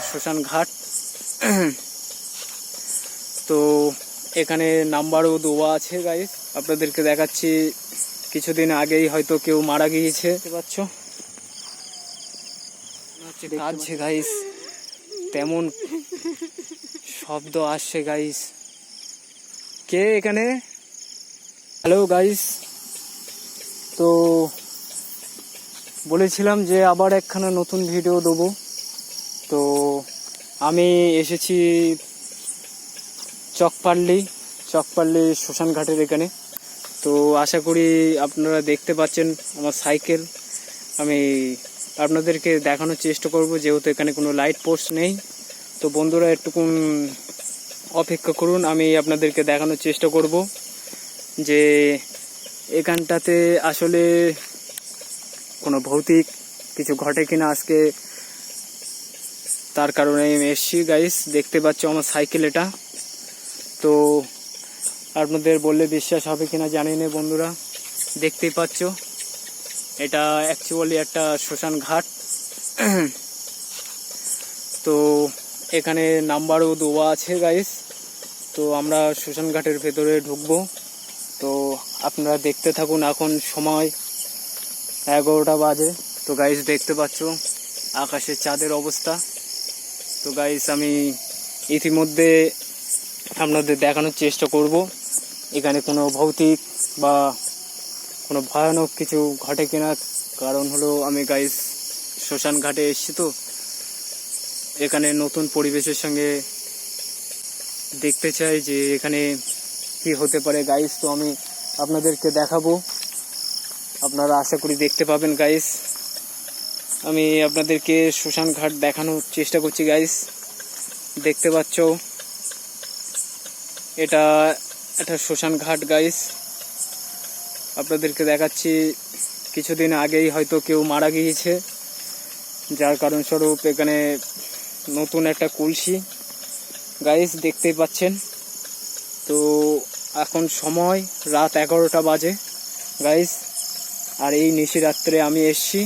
শ্মশান ঘাট। তো এখানে নাম্বারও দেওয়া আছে গাইস, আপনাদেরকে দেখাচ্ছি। কিছুদিন আগেই হয়তো কেউ মারা গিয়েছে, দেখতে পাচ্ছ কাঁদছে গাইস, তেমন শব্দ আসছে গাইস। কে এখানে? হ্যালো গাইস, তো বলেছিলাম যে আবার একখানা নতুন ভিডিও দেবো। তো আমি এসেছি চকপাল্লি শ্মশান ঘাটের এখানে। তো আশা করি আপনারা দেখতে পাচ্ছেন আমার সাইকেল। আমি আপনাদেরকে দেখানোর চেষ্টা করব, যেহেতু এখানে কোনো লাইট পোস্ট নেই। তো বন্ধুরা একটুকুন অপেক্ষা করুন, আমি আপনাদেরকে দেখানোর চেষ্টা করব যে এখানটাতে আসলে কোনো ভৌতিক কিছু ঘটে কিনা আজকে। তার কারণে আমি এসছি গাইস, দেখতে পাচ্ছ আমার সাইকেল এটা। তো আপনাদের বললে বিশ্বাস হবে কিনা জানি না বন্ধুরা, দেখতেই পাচ্ছ এটা অ্যাকচুয়ালি একটা শ্মশান ঘাট। তো এখানে নাম্বারও দেওয়া আছে গাইস। তো আমরা শ্মশান ঘাটের ভেতরে ঢুকবো। তো আপনারা দেখতে থাকুন। এখন সময় 11টা বাজে। তো গাইস দেখতে পাচ্ছ আকাশে চাঁদের অবস্থা। তো গাইস আমি ইতিমধ্যে আপনাদের দেখানোর চেষ্টা করব এখানে কোনো ভৌতিক বা কোনো ভয়ানক কিছু ঘটে কিনা। কারণ হলো আমি গাইস শ্মশান ঘাটে এসেছি, তো এখানে নতুন পরিবেশের সঙ্গে দেখতে চাই যে এখানে কি হতে পারে গাইস। তো আমি আপনাদেরকে দেখাবো, আপনারা আশা করি দেখতে পাবেন গাইস। আমি আপনাদেরকে শ্মশান ঘাট দেখানোর চেষ্টা করছি গাইস, দেখতে পাচ্ছ এটা একটা শ্মশান ঘাট গাইস। আপনাদেরকে দেখাচ্ছি কিছুদিন আগেই হয়তো কেউ মারা গিয়েছে, যার কারণস্বরূপ এখানে নতুন একটা কলসি গাইস দেখতেই পাচ্ছেন। তো এখন সময় রাত 11টা বাজে গাইস, আর এই নিশিরাত্রে আমি এসছি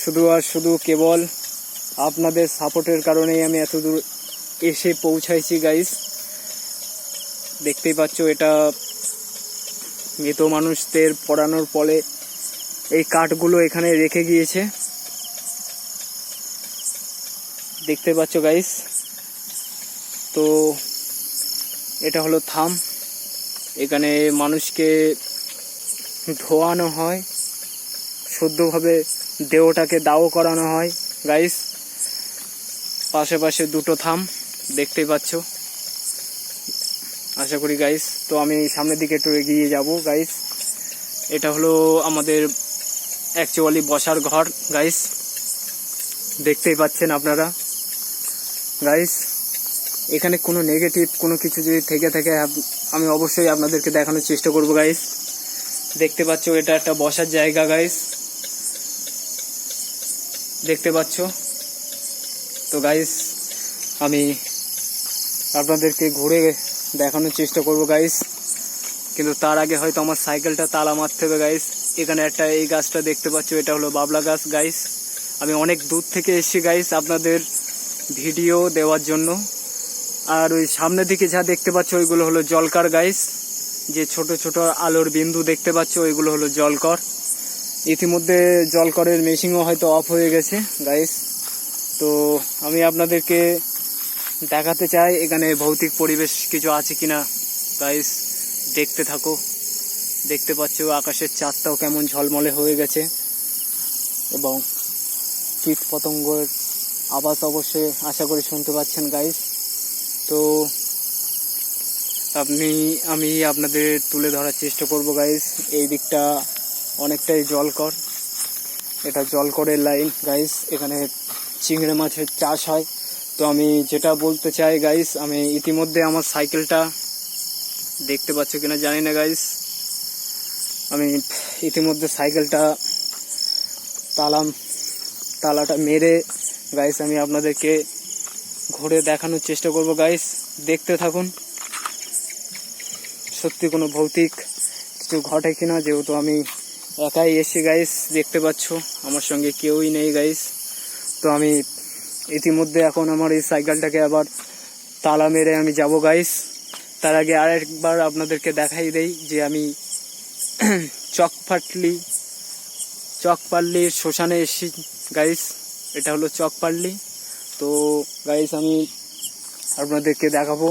শুধু আর শুধু কেবল আপনাদের সাপোর্টের কারণেই আমি এত দূর এসে পৌঁছাইছি গাইস। দেখতেই পাচ্ছ এটা মৃত মানুষদের পড়ানোর ফলে এই কাঠগুলো এখানে রেখে গিয়েছে, দেখতে পাচ্ছ গাইস। তো এটা হলো থাম, এখানে মানুষকে ধোয়ানো হয়, শুদ্ধভাবে দেহটাকে দাও করানো হয় গাইস। পাশে দুটো থাম দেখতেই পাচ্ছ আশা করি গাইস। তো আমি সামনের দিকে একটু এগিয়ে যাব গাইস। এটা হলো আমাদের অ্যাকচুয়ালি বসার ঘর গাইস, দেখতেই পাচ্ছেন আপনারা গাইস। এখানে কোনো নেগেটিভ কোনো কিছু যদি থেকে থাকে আমি অবশ্যই আপনাদেরকে দেখানোর চেষ্টা করব গাইস। দেখতে পাচ্ছ এটা একটা বসার জায়গা গাইস, দেখতে পাচ্ছ। তো গাইস আমি আপনাদেরকে ঘুরে দেখানোর চেষ্টা করব গাইস, কিন্তু তার আগে হয়তো আমার সাইকেলটা তালা মারতে হবে গাইস। এখানে একটা এই গাছটা দেখতে পাচ্ছ, এটা হলো বাবলা গাছ গাইস। আমি অনেক দূর থেকে এসেছি গাইস আপনাদের ভিডিও দেওয়ার জন্য। আর ওই সামনের দিকে যা দেখতে পাচ্ছ ওইগুলো হলো জলকর গাইস, যে ছোট ছোট আলোর বিন্দু দেখতে পাচ্ছ ওইগুলো হলো জলকর। ইতিমধ্যে জলকরের মেশিনও হয়তো অফ হয়ে গেছে গাইস। তো আমি আপনাদেরকে দেখাতে চাই এখানে ভৌতিক পরিবেশ কিছু আছে কিনা গাইস, দেখতে থাকো। দেখতে পাচ্ছ আকাশের চাঁদটাও কেমন ঝলমলে হয়ে গেছে, এবং কীট পতঙ্গের আওয়াজ অবশ্যই আশা করি শুনতে পাচ্ছেন গাইস। তো আমি আপনাদের তুলে ধরার চেষ্টা করব গাইস। এই দিকটা অনেকটাই জলকর, এটা জলকরের লাইন গাইস, এখানে চিংড়ি মাছের চাষ হয়। তো আমি যেটা বলতে চাই গাইস, আমি ইতিমধ্যে আমার সাইকেলটা দেখতে পাচ্ছ কিনা জানি না গাইস, আমি ইতিমধ্যে সাইকেলটা তালাটা মেরে গাইস আমি আপনাদেরকে ঘুরে দেখানোর চেষ্টা করব গাইস, দেখতে থাকুন। সত্যি কোনো ভৌতিক কিছু ঘটে কিনা, যেহেতু আমি একাই এসে গাইস, দেখতে পাচ্ছ আমার সঙ্গে কেউই নেই গাইস। তো আমি ইতিমধ্যে এখন আমার এই সাইকেলটাকে আবার তালা মেরে আমি যাব গাইস। তার আগে আরেকবার আপনাদেরকে দেখাই দেই যে আমি চকপাল্লির শ্মশানে এসেছি গাইস। এটা হলো চকপাল্লি। তো গাইস আমি আপনাদেরকে দেখাবো।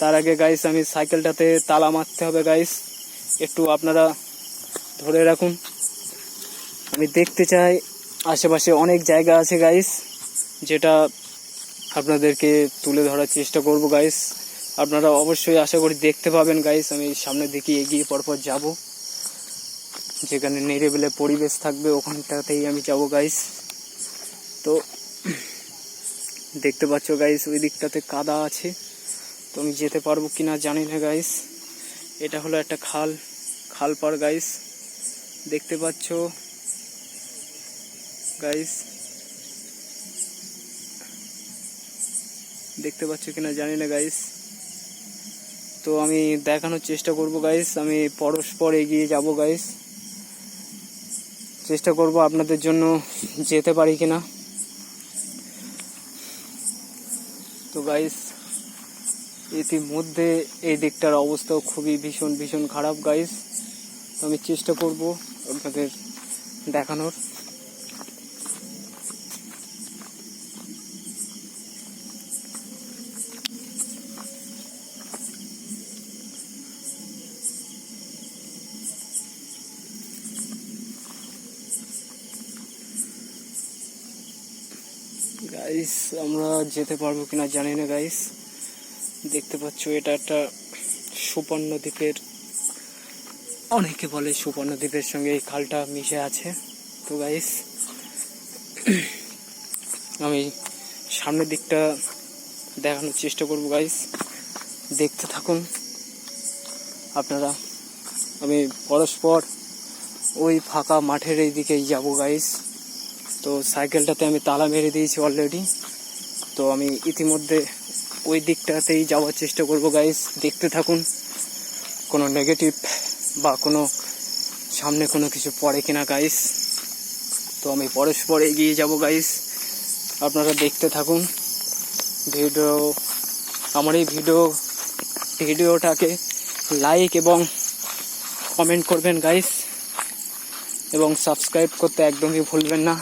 তার আগে গাইস আমি সাইকেলটাতে তালা মারতে হবে গাইস, একটু আপনারা ধরে রাখুন। আমি দেখতে চাই আশেপাশে অনেক জায়গা আছে গাইস, যেটা আপনাদেরকে তুলে ধরার চেষ্টা করব গাইস। আপনারা অবশ্যই আশা করি দেখতে পাবেন গাইস। আমি সামনের দিকে এগিয়ে পরপর যাব, যেখানে নিরিবিলি পরিবেশ থাকবে ওখানটাতেই আমি যাব গাইস। তো দেখতে পাচ্ছ গাইস ওই দিকটাতে কাদা আছে, তো আমি যেতে পারবো কিনা জানি না গাইস। এটা হলো একটা খাল পাড় গাইস, দেখতে পাচ্ছ গাইস, দেখতে পাচ্ছ কিনা জানি না গাইস। তো আমি দেখানোর চেষ্টা করব গাইস, আমি পরস্পর এগিয়ে যাব গাইস, চেষ্টা করব আপনাদের জন্য যেতে পারি কিনা। তো গাইস ইতিমধ্যে এই দিকটার অবস্থাও খুবই ভীষণ খারাপ গাইস। তো আমি চেষ্টা করব আপনাদের দেখানোর। গাইস আমরা যেতে পারবো কিনা জানি না গাইস। দেখতে পাচ্ছ এটা একটা সুবর্ণ দ্বীপের, অনেকে বলে সুবর্ণ দ্বীপের সঙ্গে এই খালটা মিশে আছে। তো গাইস আমি সামনের দিকটা দেখানোর চেষ্টা করব গাইস, দেখতে থাকুন আপনারা। আমি পরস্পর ওই ফাঁকা মাঠের এই দিকেই যাবো গাইস। তো সাইকেলটাতে আমি তালা মেরে দিয়েছি অলরেডি। তো আমি ইতিমধ্যে ওই দিকটাতেই যাওয়ার চেষ্টা করব গাইস, দেখতে থাকুন কোনো নেগেটিভ বা কোনো সামনে কোনো কিছু পড়ে কিনা গাইস। তো আমি পরস্পর এগিয়ে যাব গাইস, আপনারা দেখতে থাকুন আমার এই ভিডিওটাকে লাইক এবং কমেন্ট করবেন গাইস, এবং সাবস্ক্রাইব করতে একদমই ভুলবেন না।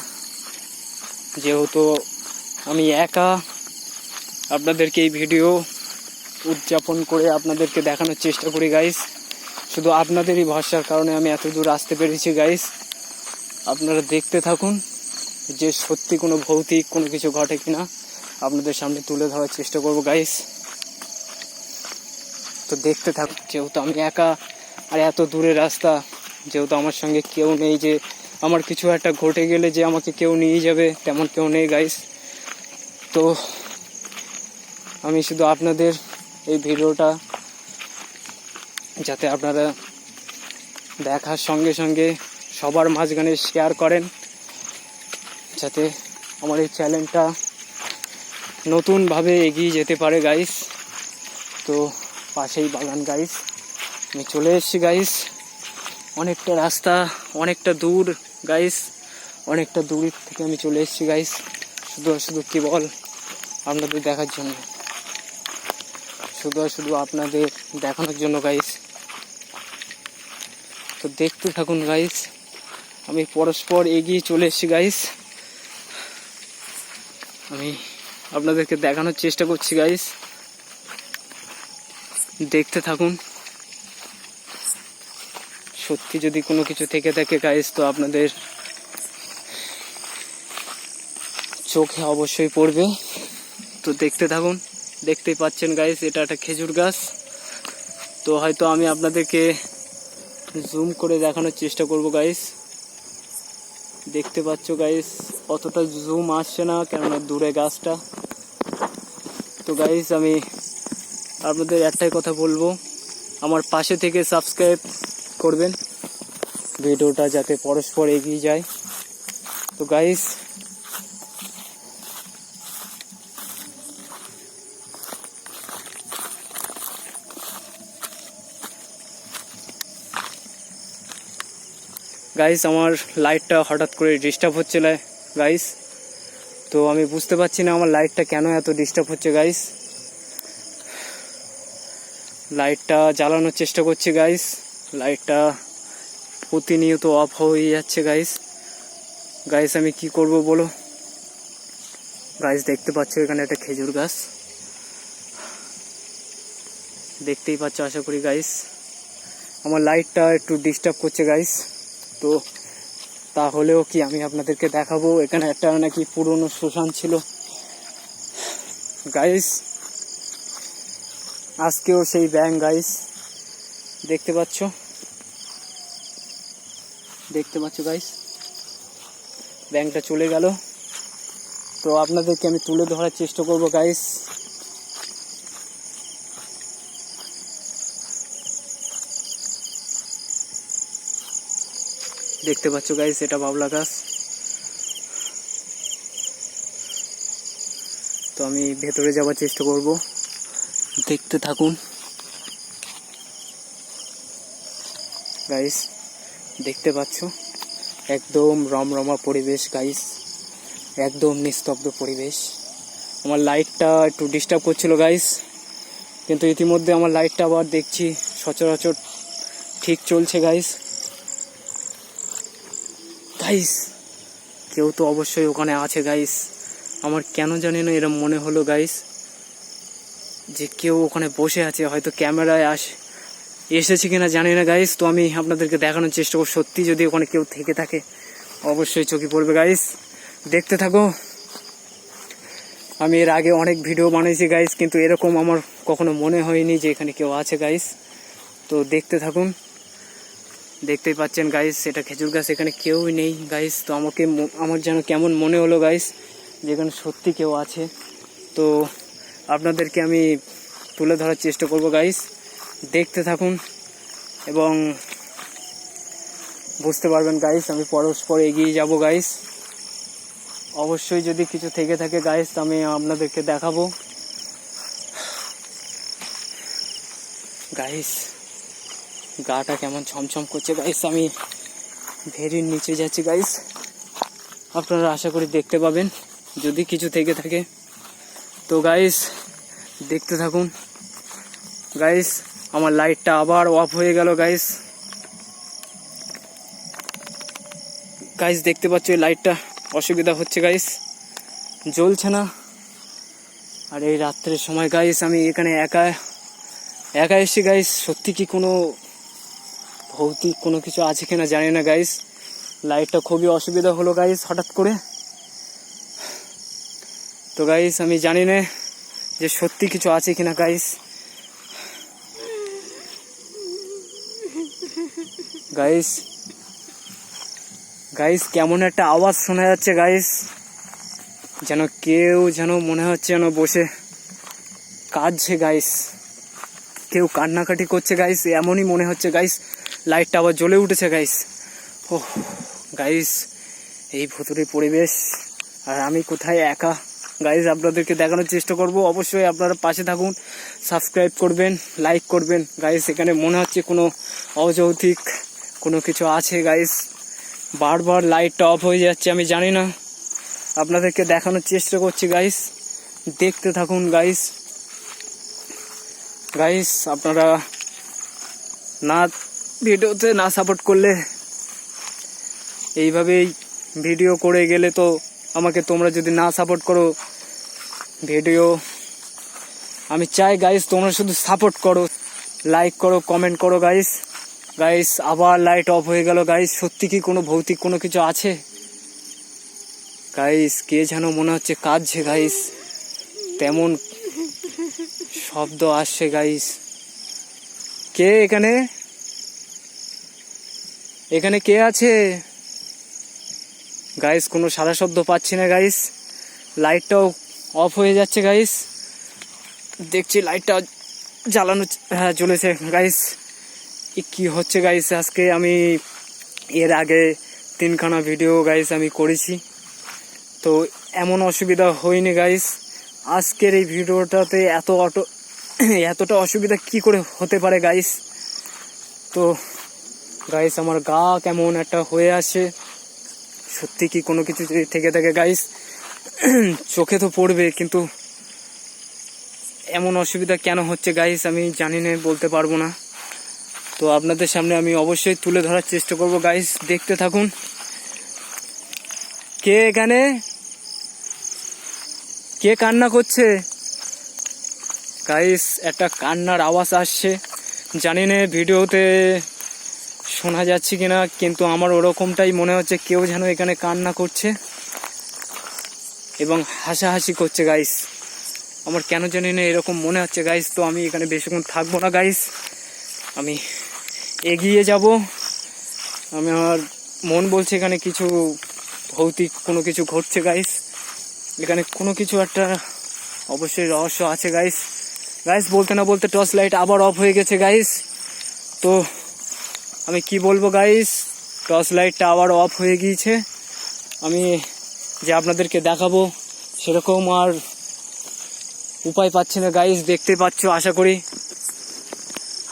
যেহেতু আমি একা আপনাদেরকে এই ভিডিও উদযাপন করে আপনাদেরকে দেখানোর চেষ্টা করি গাইস, শুধু আপনাদেরই ভরসার কারণে আমি এত দূর আসতে পেরেছি গাইস। আপনারা দেখতে থাকুন যে সত্যি কোনো ভৌতিক কোনো কিছু ঘটে কিনা, আপনাদের সামনে তুলে ধরার চেষ্টা করব গাইস। তো দেখতে থাকুন, যেহেতু আমি একা আর এত দূরের রাস্তা, যেহেতু আমার সঙ্গে কেউ নেই যে আমার কিছু একটা ঘটে গেলে যে আমাকে কেউ নিয়ে যাবে, তেমন কেউ নেই গাইস। তো আমি শুধু আপনাদের এই ভিডিওটা যাতে আপনারা দেখার সঙ্গে সঙ্গে সবার মাঝখানে শেয়ার করেন, যাতে আমার এই চ্যানেলটা নতুনভাবে এগিয়ে যেতে পারে গাইস। তো পাশেই বাগান গাইস, আমি চলে এসেছি গাইস। অনেকটা রাস্তা, অনেকটা দূর গাইস, অনেকটা দূর থেকে আমি চলে এসেছি গাইস, শুধু কেবল আপনাদের দেখার জন্য, শুধু আপনাদের দেখানোর জন্য গাইস। তো দেখতে থাকুন গাইস, আমি পরস্পর এগিয়ে চলে এসেছি গাইস, আমি আপনাদেরকে দেখানোর চেষ্টা করছি গাইস, দেখতে থাকুন। সত্যি যদি কোনো কিছু থেকে থাকে গাইস, তো আপনাদের চোখে অবশ্যই পড়বে। তো দেখতে থাকুন, দেখতেই পাচ্ছেন গাইস এটা একটা খেজুর গাছ। তো হয়তো আমি আপনাদেরকে জুম করে দেখানোর চেষ্টা করব গাইস, দেখতে পাচ্ছ গাইস অতটা জুম আসছে না কেননা দূরে গাছটা। তো গাইস আমি আপনাদের একটাই কথা বলবো, আমার পাশে থেকে সাবস্ক্রাইব করবেন, ভিডিওটা যাতে পরস্পর এগিয়ে যায়। তো গাইস আমার লাইটটা হঠাৎ করে ডিস্টার্ব হচ্ছিল গাইস। তো তো আমি বুঝতে পারছি না আমার লাইটটা কেন এত ডিস্টার্ব হচ্ছে গাইস। লাইটটা জ্বালানোর চেষ্টা করছি গাইস, লাইটটা প্রতিনিয়ত অফ হয়ে যাচ্ছে গাইস। গাইস আমি কি করব বলো। গাইস দেখতে পাচ্ছ এখানে একটা খেজুর গাছ, দেখতেই পাচ্ছ আশা করি গাইস। আমার লাইটটা একটু ডিস্টার্ব করছে গাইস। তো তাহলেও কি আমি আপনাদেরকে দেখাবো, এখানে একটা নাকি পুরনো শ্মশান ছিল গাইস। আজকেও সেই ব্যাঙ গাইস, দেখতে পাচ্ছ গাইস, ব্যাঙটা চলে গেল। তো আপনাদেরকে আমি তুলে ধরার চেষ্টা করব গাইস। দেখতে পাচ্ছ গাইস, এটা বাবলা গাছ। তো আমি ভেতরে যাওয়ার চেষ্টা করব, দেখতে থাকুন গাইস। দেখতে পাচ্ছ একদম রমরমা পরিবেশ গাইস, একদম নিস্তব্ধ পরিবেশ। আমার লাইটটা একটু ডিস্টার্ব করছিল গাইস, কিন্তু ইতিমধ্যে আমার লাইটটা আবার দেখছি সচরাচর ঠিক চলছে গাইস। গাইস কেউ তো অবশ্যই ওখানে আছে গাইস। আমার কেন জানি না এরকম মনে হলো গাইস যে কেউ ওখানে বসে আছে, হয়তো ক্যামেরায় এসেছে কিনা জানি না গাইস। তো আমি আপনাদেরকে দেখানোর চেষ্টা করব, সত্যি যদি ওখানে কেউ থেকে থাকে অবশ্যই চোখে পড়বে গাইস। দেখতে থাকো। আমি এর আগে অনেক ভিডিও বানিয়েছি গাইস, কিন্তু এরকম আমার কখনো মনে হয়নি যে এখানে কেউ আছে গাইস। তো দেখতে থাকুন। দেখতেই পাচ্ছেন গাইস, এটা খেজুর গাছ, এখানে কেউই নেই গাইস। তো আমার যেন কেমন মনে হলো গাইস, যেখানে সত্যি কেউ আছে। তো আপনাদেরকে আমি তুলে ধরার চেষ্টা করব গাইস, দেখতে থাকুন এবং বুঝতে পারবেন গাইস। আমি পরস্পর এগিয়ে যাব গাইস। অবশ্যই যদি কিছু থেকে থাকে গাইস আমি আপনাদেরকে দেখাবো গাইস। গাটা কেমন ছমছম করছে গাইস, আমি ভেরির নিচে যাচ্ছি গাইস, আপনারা আশা করি দেখতে পাবেন যদি কিছু থেকে থাকে। তো গাইস দেখতে থাকুন গাইস। আমার লাইটটা আবার অফ হয়ে গেল গাইস। গাইস দেখতে পাচ্ছ এই লাইটটা অসুবিধা হচ্ছে গাইস, জ্বলছে না। আর এই রাত্রের সময় গাইস আমি এখানে একা এসেছি গাইস। সত্যি কি কোনো ভৌতিক কোনো কিছু আছে কিনা জানি না গাইস। লাইটটা খুবই অসুবিধা হলো গাইস হঠাৎ করে। তো গাইস আমি জানি না যে সত্যি কিছু আছে কিনা গাইস। গাইস গাইস কেমন একটা আওয়াজ শোনা যাচ্ছে গাইস, যেন কেউ যেন মনে হচ্ছে যেন বসে কাঁদছে গাইস, কেউ কান্নাকাটি করছে গাইস, এমনই মনে হচ্ছে গাইস। লাইটটা আবার জ্বলে উঠেছে গাইস। ও গাইস এই ভুতুড়ে পরিবেশ, আর আমি কোথায় একা গাইস আপনাদেরকে দেখানোর চেষ্টা করব। অবশ্যই আপনারা পাশে থাকুন, সাবস্ক্রাইব করবেন, লাইক করবেন গাইস। এখানে মনে হচ্ছে কোনো অযৌক্তিক কোনো কিছু আছে গাইস। বারবার লাইটটা অফ হয়ে যাচ্ছে, আমি জানি না, আপনাদেরকে দেখানোর চেষ্টা করছি গাইস। দেখতে থাকুন গাইস। গাইস আপনারা না ভিডিওতে না সাপোর্ট করলে, এইভাবেই ভিডিও করে গেলে তো আমাকে তোমরা যদি না সাপোর্ট করো ভিডিও, আমি চাই গাইস তোমরা শুধু সাপোর্ট করো, লাইক করো, কমেন্ট করো গাইস। গাইস আবার লাইট অফ হয়ে গেল গাইস। সত্যি কি কোনো ভৌতিক কোনো কিছু আছে গাইস? কে যেন মনে হচ্ছে কাঁদছে গাইস, তেমন শব্দ আসছে গাইস। কে এখানে এখানে কে আছে গাইস? কোনো সারা শব্দ পাচ্ছি না গাইস। লাইটটাও অফ হয়ে যাচ্ছে গাইস। দেখছি লাইটটা জ্বালানো, হ্যাঁ জ্বলেছে গাইস। কি হচ্ছে গাইস? আজকে আমি এর আগে 3খানা ভিডিও গাইস আমি করেছি, তো এমন অসুবিধা হয়নি গাইস। আজকের এই ভিডিওটাতে এতটা অসুবিধা কি করে হতে পারে গাইস? তো গাইস আমার গা কেমন একটা হয়ে আসে। সত্যি কি কোনো কিছু যদি থেকে থাকে গাইস চোখে তো পড়বে, কিন্তু এমন অসুবিধা কেন হচ্ছে গাইস আমি জানি না, বলতে পারবো না। তো আপনাদের সামনে আমি অবশ্যই তুলে ধরার চেষ্টা করব গাইস, দেখতে থাকুন। কে এখানে, কে কান্না করছে গাইস? একটা কান্নার আওয়াজ আসছে, জানি না ভিডিওতে শোনা যাচ্ছে কিনা, কিন্তু আমার ওরকমটাই মনে হচ্ছে, কেউ যেন এখানে কান্না করছে এবং হাসাহাসি করছে গাইস। আমার কেন জানি না এরকম মনে হচ্ছে গাইস। তো আমি এখানে বেশিক্ষণ থাকবো না গাইস, আমি এগিয়ে যাব। আমার মন বলছে এখানে কিছু ভৌতিক কোনো কিছু ঘটছে গাইস, এখানে কোনো কিছু একটা অবশ্যই রহস্য আছে গাইস। গাইস বলতে না বলতে টর্চ লাইট আবার অফ হয়ে গেছে গাইস। তো আমি কি বলবো গাইস, টর্চ লাইটটা আবার অফ হয়ে গিয়েছে। আমি যে আপনাদেরকে দেখাবো সেরকম আর উপায় পাচ্ছি না গাইস। দেখতে পাচ্ছ আশা করি,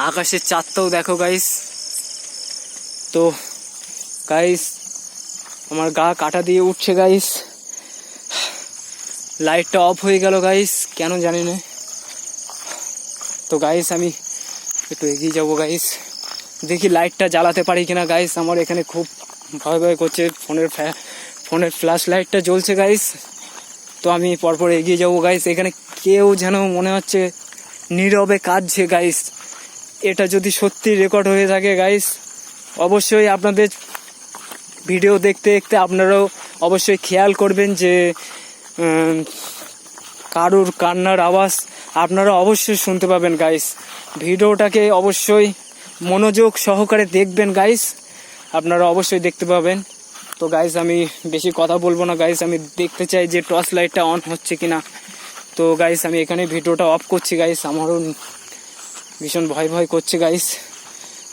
আকাশের চাঁদটাও দেখো গাইস। তো গাইস আমার গা কাটা দিয়ে উঠছে গাইস, লাইটটা অফ হয়ে গেল গাইস, কেন জানি না। তো গাইস আমি একটু এগিয়ে যাবো গাইস, দেখি লাইটটা জ্বালাতে পারি কিনা গাইস। আমার এখানে খুব ভয় ভয় করছে, ফোনের ফ্ল্যাশ লাইটটা জ্বলছে গাইস। তো আমি পরপর এগিয়ে যাবো গাইস। এখানে কেউ যেন মনে হচ্ছে নীরবে কাঁদছে গাইস। এটা যদি সত্যি রেকর্ড হয়ে থাকে গাইস, অবশ্যই আপনাদের ভিডিও দেখতে দেখতে আপনারাও অবশ্যই খেয়াল করবেন যে কারুর কান্নার আওয়াজ আপনারা অবশ্যই শুনতে পাবেন গাইস। ভিডিওটাকে অবশ্যই মনোযোগ সহকারে দেখবেন গাইস, আপনারা অবশ্যই দেখতে পাবেন। তো গাইস আমি বেশি কথা বলবো না গাইস, আমি দেখতে চাই যে টর্চ লাইটটা অন হচ্ছে কিনা। তো গাইস আমি এখানে ভিডিওটা অফ করছি গাইস, আমারও ভীষণ ভয় ভয় করছে গাইস।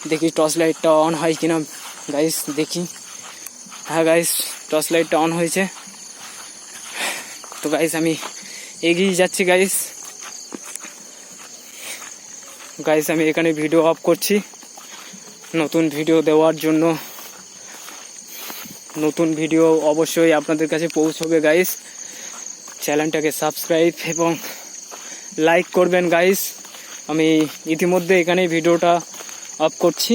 দেখি টর্চ লাইটটা অন হয় কিনা গাইস, দেখি। হ্যাঁ গাইস টর্চ লাইটটা অন হয়েছে। তো গাইস আমি এগিয়ে যাচ্ছি গাইস। গাইস আমি এখানে ভিডিও অফ করছি, নতুন ভিডিও দেওয়ার জন্য। নতুন ভিডিও অবশ্যই আপনাদের কাছে পৌঁছবে গাইস। চ্যানেলটাকে সাবস্ক্রাইব এবং লাইক করবেন গাইস। আমি ইতিমধ্যে এখানে ভিডিওটা অফ করছি।